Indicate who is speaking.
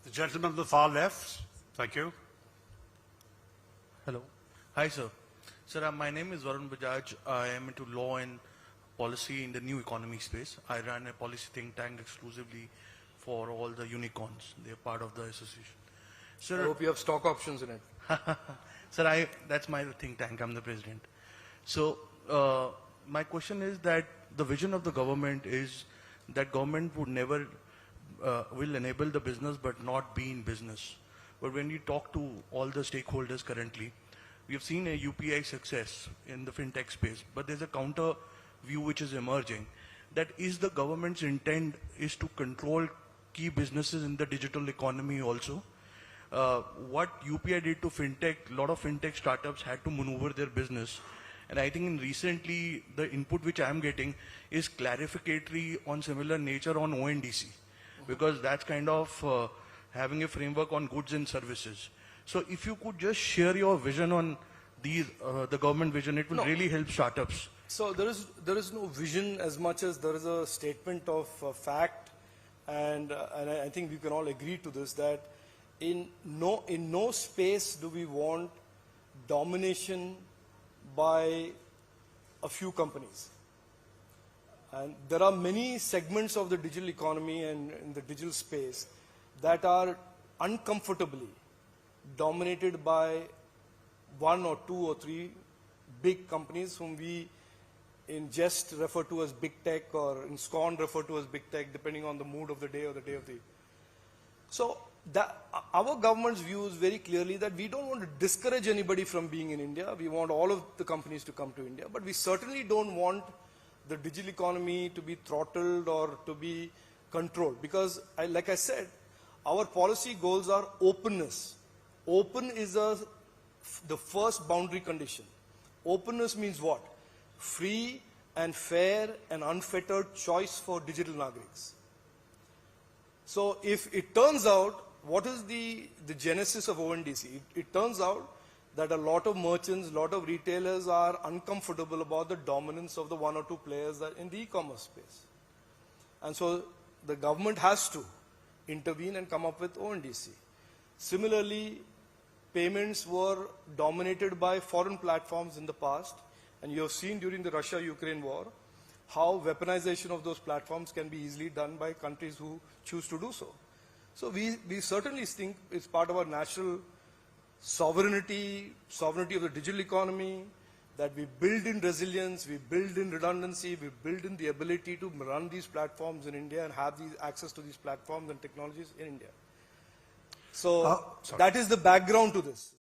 Speaker 1: The gentleman on the far left. Thank you.
Speaker 2: Hello. Hi, sir. Sir, my name is Varun Bajaj. I am into law and policy in the new economy space. I run a policy think tank exclusively for all the unicorns. They are part of the association. Sir,
Speaker 3: I hope you have stock options in it.
Speaker 2: Sir, that's my think tank. I'm the president. So, my question is that the vision of the government is that government would never will enable the business but not be in business. But when you talk to all the stakeholders currently, we have seen a UPI success in the fintech space, but there's a counter view which is emerging, that is the government's intent is to control key businesses in the digital economy also. What UPI did to fintech, a lot of fintech startups had to maneuver their business. And I think recently the input which I am getting is clarificatory on similar nature on ONDC, because that's kind of having a framework on goods and services. So if you could just share your vision on these, the government vision, it will really help startups.
Speaker 3: So there is no vision as much as there is a statement of fact, and I think we can all agree to this, that in no space do we want domination by a few companies. And there are many segments of the digital economy and in the digital space that are uncomfortably dominated by one or two or three big companies whom we in jest refer to as big tech, or in scorn refer to as big tech, depending on the mood of the day or the day of the... So our government's view is very clearly that we don't want to discourage anybody from being in India. We want all of the companies to come to India, but we certainly don't want the digital economy to be throttled or to be controlled, because like I said, our policy goals are openness. Open is the first boundary condition. Openness means what? Free and fair and unfettered choice for digital nagriks. So if it turns out, what is the genesis of ONDC? It turns out that a lot of merchants, a lot of retailers are uncomfortable about the dominance of the one or two players that in the e-commerce space. And so the government has to intervene and come up with ONDC. Similarly, payments were dominated by foreign platforms in the past, and you have seen during the Russia-Ukraine war how weaponization of those platforms can be easily done by countries who choose to do so. So we certainly think it's part of our national sovereignty of the digital economy, that we build in resilience, we build in redundancy, we build in the ability to run these platforms in India and have these access to these platforms and technologies in India. So that is the background to this.